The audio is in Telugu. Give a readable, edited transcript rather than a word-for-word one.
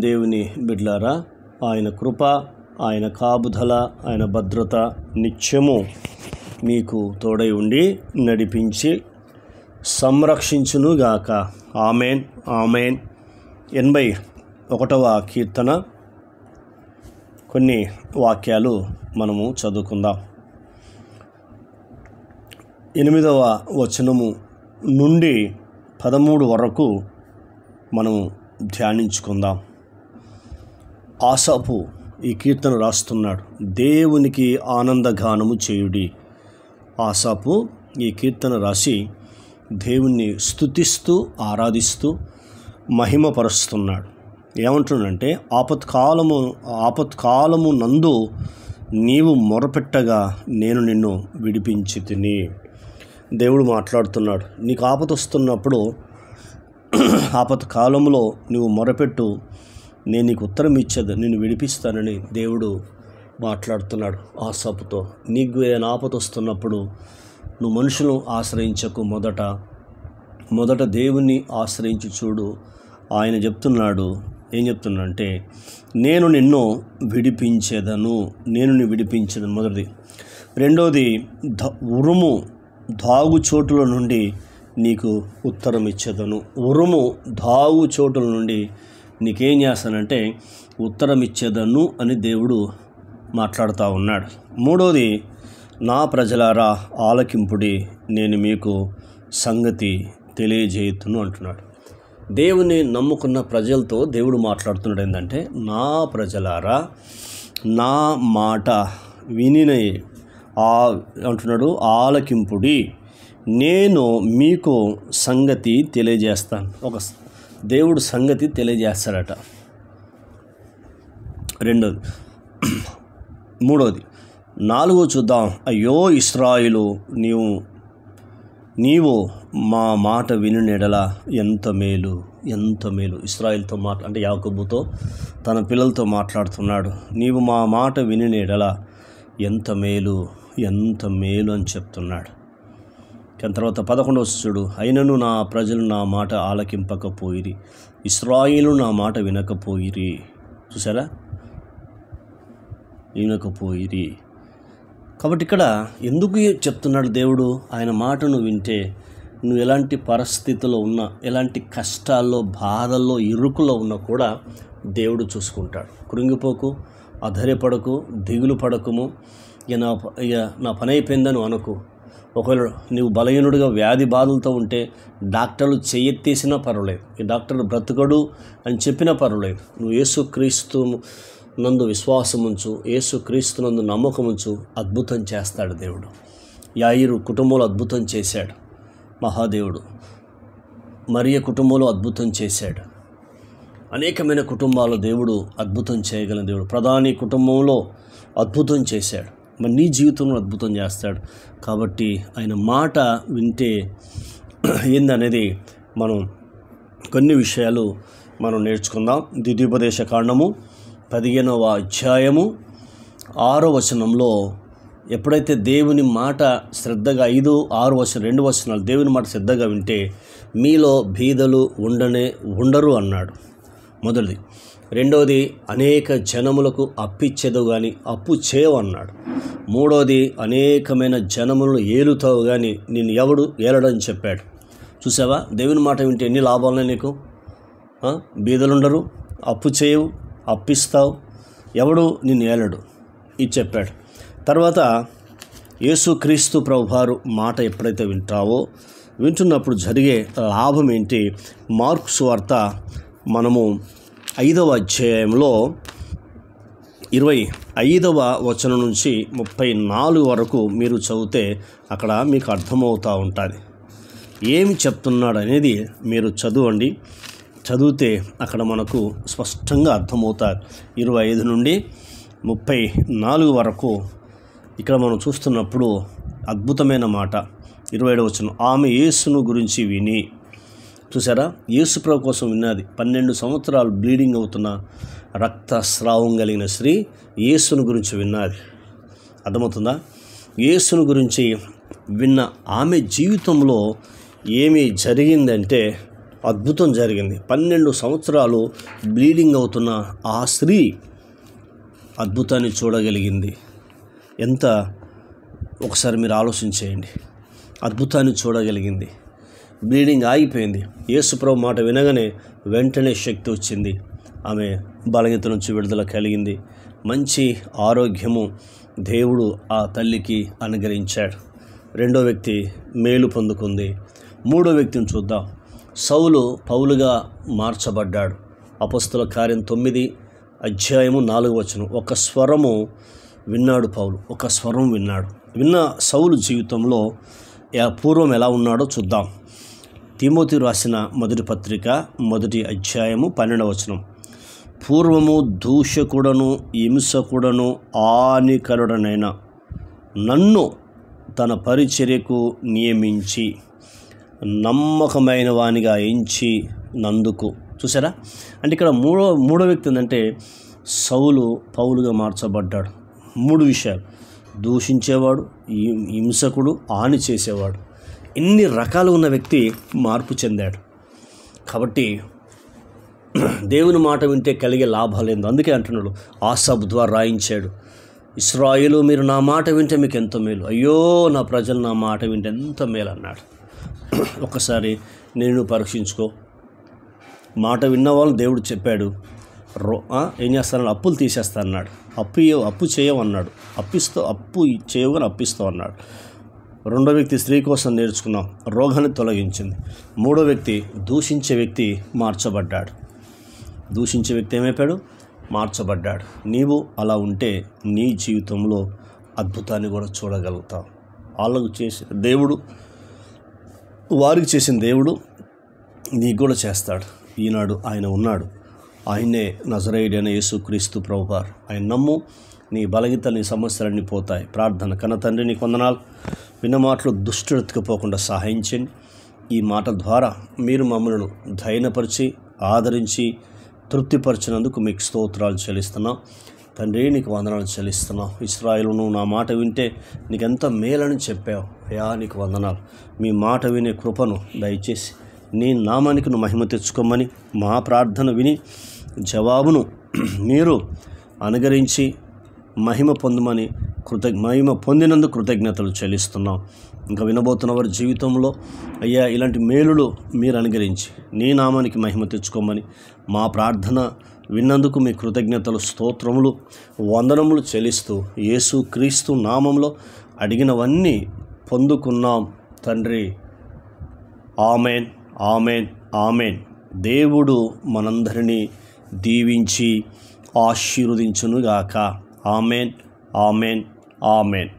దేవుని బిడ్డలారా, ఆయన కృప, ఆయన కాపుదల, ఆయన భద్రత నిత్యము మీకు తోడై ఉండి నడిపించి సంరక్షించునుగాక. Amen, amen. 81వ కీర్తన కొన్ని వాక్యాలు మనము చదువుకుందాం. 8వ వచనము నుండి 13 వరకు మనము ధ్యానించుకుందాం. ఆసాపు ఈ కీర్తన రాస్తున్నాడు. దేవునికి ఆనందగానము చేయుడి. ఆసాపు ఈ కీర్తన రాసి దేవుణ్ణి స్తుతిస్తూ ఆరాధిస్తూ మహిమపరుస్తున్నాడు. ఏమంటున్నాడంటే, ఆపత్కాలము నందు నీవు మొరపెట్టగా నేను నిన్ను విడిపించి తిని. దేవుడు మాట్లాడుతున్నాడు. నీకు ఆపద వస్తున్నప్పుడు, ఆపత్కాలంలో నువ్వు మొరపెట్టు, నేను నీకు ఉత్తరం ఇచ్చేది, నిన్ను విడిపిస్తానని దేవుడు మాట్లాడుతున్నాడు ఆసాపుతో. నీకు ఏదైనా ఆపద వస్తున్నప్పుడు నువ్వు మనుషులను ఆశ్రయించకు, మొదట దేవుణ్ణి ఆశ్రయించి చూడు. ఆయన చెప్తున్నాడు, ఏం చెప్తున్నాడంటే, నేను నిన్ను విడిపించేదను, మొదటిది. రెండోది, ఉరుము దాగు చోటుల నుండి నీకు ఉత్తరం ఇచ్చేదను. ఉరుము దాగు చోటుల నుండి నీకేం చేస్తానంటే ఉత్తరం ఇచ్చేదను అని దేవుడు మాట్లాడుతూ ఉన్నాడు. మూడోది, నా ప్రజలారా ఆలకింపుడి, నేను మీకు సంగతి తెలియజేయుతును అంటున్నాడు. దేవుని నమ్ముకున్న ప్రజలతో దేవుడు మాట్లాడుతున్నాడు. ఏంటంటే, నా ప్రజలారా నా మాట విని అంటున్నాడు, ఆలకింపుడి, నేను మీకు సంగతి తెలియజేస్తాను. ఒక దేవుడు సంగతి తెలియజేస్తాడట. మూడోది, 4 చూద్దాం. అయ్యో ఇశ్రాయేలు, నీవు మా మాట విని నెడల ఎంత మేలు, ఎంత మేలు. ఇశ్రాయేలుతో అంటే యాకోబుతో, తన పిల్లలతో మాట్లాడుతున్నాడు. నీవు మా మాట విని నెడల ఎంత మేలు, ఎంత మేలు అని చెప్తున్నాడు. కానీ తర్వాత 11వ చూడు, అయినను నా ప్రజలు నా మాట ఆలకింపకపోయిరి, ఇశ్రాయేలు నా మాట వినకపోయిరి. చూసారా, వినకపోయిరి. కాబట్టి ఇక్కడ ఎందుకు చెప్తున్నాడు దేవుడు? ఆయన మాటను వింటే నువ్వు ఎలాంటి పరిస్థితిలో ఉన్నా, ఎలాంటి కష్టాల్లో, బాధల్లో, ఇరుకులో ఉన్నా కూడా దేవుడు చూసుకుంటాడు. కృంగిపోకు, అధైర్యపడకు, దిగులు పడకము. నా పని అయిపోయిందని అనకు. ఒకవేళ నువ్వు బలహీనుడిగా వ్యాధి బాధలతో ఉంటే డాక్టర్లు చెయ్యెత్తేసినా పర్వాలేదు, ఈ డాక్టర్ బ్రతుకడు అని చెప్పినా పర్వాలేదు. నువ్వు యేసుక్రీస్తు నందు విశ్వాసం ఉంచు, యేసుక్రీస్తు నందు నమ్మకం ఉంచు, అద్భుతం చేస్తాడు దేవుడు. యాయిరు కుటుంబంలో అద్భుతం చేశాడు మహాదేవుడు. మరియ కుటుంబంలో అద్భుతం చేశాడు. అనేకమైన కుటుంబాల్లో దేవుడు అద్భుతం చేయగలిగిన దేవుడు. ప్రధాని కుటుంబంలో అద్భుతం చేశాడు. మరి నీ జీవితంలో అద్భుతం చేస్తాడు. కాబట్టి ఆయన మాట వింటే ఏందనేది మనం కొన్ని విషయాలు మనం నేర్చుకుందాం. ద్వితీయోపదేశ కాండము 15వ అధ్యాయము 6వ వచనంలో ఎప్పుడైతే దేవుని మాట శ్రద్ధగా 5, 6 2 వచనాలు దేవుని మాట శ్రద్ధగా వింటే మీలో బీదలు ఉండరు అన్నాడు. మొదటిది. రెండోది, అనేక జనములకు అప్పిచ్చేదు కానీ అప్పు చేయవు అన్నాడు. మూడోది, అనేకమైన జనములను ఏలుతావు కానీ నిన్ను ఎవడు ఏలడని చెప్పాడు. చూసావా, దేవుని మాట వింటే ఎన్ని లాభాలున్నాయి నీకు. బీదలుండరు, అప్పు చేయవు, అప్పిస్తావు, ఎవడు నిన్ను ఏలడు, ఇది చెప్పాడు. తర్వాత యేసుక్రీస్తు ప్రభువారు మాట ఎప్పుడైతే వింటున్నప్పుడు జరిగే లాభం ఏంటి? మార్కు సువార్త మనము 5వ అధ్యాయంలో 25వ వచనం నుంచి 34 వరకు మీరు చదివితే అక్కడ మీకు అర్థమవుతూ ఉంటుంది. ఏమి చెప్తున్నాడు అనేది మీరు చదవండి. చదివితే అక్కడ మనకు స్పష్టంగా అర్థమవుతారు. 25 నుండి 34 వరకు ఇక్కడ మనం చూస్తున్నప్పుడు అద్భుతమైన మాట. 27వ వచనం, ఆమె యేసును గురించి విని. చూసారా, యేసుప్రభు కోసం విన్నది. 12 సంవత్సరాలు బ్లీడింగ్ అవుతున్న రక్తస్రావం కలిగిన స్త్రీ యేసును గురించి విన్నది. అర్థమవుతుందా? యేసును గురించి విన్న ఆమె జీవితంలో ఏమి జరిగిందంటే అద్భుతం జరిగింది. 12 సంవత్సరాలు బ్లీడింగ్ అవుతున్న ఆ స్త్రీ అద్భుతాన్ని చూడగలిగింది. ఎంత ఒకసారి మీరు ఆలోచించేయండి. అద్భుతాన్ని చూడగలిగింది. బ్లీడింగ్ ఆగిపోయింది. యేసుప్రభు మాట వినగానే వెంటనే శక్తి వచ్చింది. ఆమె బలహీనత నుంచి విడుదల కలిగింది. మంచి ఆరోగ్యము దేవుడు ఆ తల్లికి అనుగ్రహించాడు. రెండో వ్యక్తి మేలు పొందుకుంది. మూడో వ్యక్తిని చూద్దాం. సౌలు పౌలుగా మార్చబడ్డాడు. అపొస్తలుల కార్యం 9:4 ఒక స్వరము విన్నాడు పౌలు. ఒక స్వరం విన్నాడు. విన్న సౌలు జీవితంలో పూర్వం ఎలా ఉన్నాడో చూద్దాం. తిమోతి రాసిన మొదటి పత్రిక 1:12 పూర్వము దూషకుడను హింసకుడను హానికరుడనైన నన్ను తన పరిచర్యకు నియమించి నమ్మకమైన వానిగా ఎంచి నందుకు. చూసారా? అంటే ఇక్కడ మూడో వ్యక్తి ఏంటంటే సౌలు పౌలుగా మార్చబడ్డాడు. 3 విషయాలు: దూషించేవాడు, హింసకుడు, హాని చేసేవాడు. ఇన్ని రకాలు ఉన్న వ్యక్తి మార్పు చెందాడు. కాబట్టి దేవుని మాట వింటే కలిగే లాభాలేందో అందుకే అంటున్నాడు. ఆసాబు ద్వారా రాయించాడు, ఇశ్రాయేలు మీరు నా మాట వింటే మీకు ఎంతో మేలు, అయ్యో నా ప్రజలు నా మాట వింటే ఎంత మేలు అన్నాడు. ఒక్కసారి నేను పరీక్షించుకో. మాట విన్నవాళ్ళు దేవుడు చెప్పాడు ఏం చేస్తానన్నాడు? అప్పులు తీసేస్తా అన్నాడు. అప్పు చేయమన్నాడు. అప్పు చేయవు కానీ అప్పిస్తావు అన్నాడు. రెండో వ్యక్తి స్త్రీ కోసం నేర్చుకున్నాం, రోగాన్ని తొలగించింది. మూడో వ్యక్తి దూషించే వ్యక్తి మార్చబడ్డాడు. దూషించే వ్యక్తి ఏమైపోయాడు? మార్చబడ్డాడు. నీవు అలా ఉంటే నీ జీవితంలో అద్భుతాన్ని కూడా చూడగలుగుతావు. వాళ్ళకు చేసిన దేవుడు, వారికి చేసిన దేవుడు నీకు కూడా చేస్తాడు. ఈనాడు ఆయన ఉన్నాడు. ఆయనే నజరేయుడైన యేసుక్రీస్తు ప్రభువారు. ఆయన నమ్ము, నీ బలహీనత, నీ సమస్యలన్నీ పోతాయి. ప్రార్థన. కన్న తండ్రి నీకు వందనాలు. విన్న మాటలు దుష్టుడు ఎత్తుకుపోకుండా సహాయం చేయండి. ఈ మాట ద్వారా మీరు మమ్మల్ని ధైర్యపరిచి ఆదరించి తృప్తిపరిచినందుకు మీకు స్తోత్రాలు చెల్లిస్తున్నాం తండ్రి. నీకు వందనాలు చెల్లిస్తున్నాం. ఇశ్రాయేలు నువ్వు నా మాట వింటే నీకెంత మేలని చెప్పావు అయ్యా, నీకు వందనాలు. మీ మాట వినే కృపను దయచేసి నీ నామానికి నువ్వు మహిమ తెచ్చుకోమని, మా ప్రార్థన విని జవాబును మీరు అనుగరించి మహిమ పొందమని మహిమ పొందినందుకు కృతజ్ఞతలు చెల్లిస్తున్నాం. ఇంకా వినబోతున్న వారి జీవితంలో అయ్యా ఇలాంటి మేలులు మీరు అనుగరించి నీ నామానికి మహిమ తెచ్చుకోమని, మా ప్రార్థన విన్నందుకు మీ కృతజ్ఞతలు, స్తోత్రములు, వందనములు చెల్లిస్తూ యేసుక్రీస్తు నామంలో అడిగినవన్నీ పొందుకున్నాం తండ్రి. Amen, amen, amen. దేవుడు మనందరినీ దీవించి ఆశీర్వదించునుగాక. Amen, amen, amen.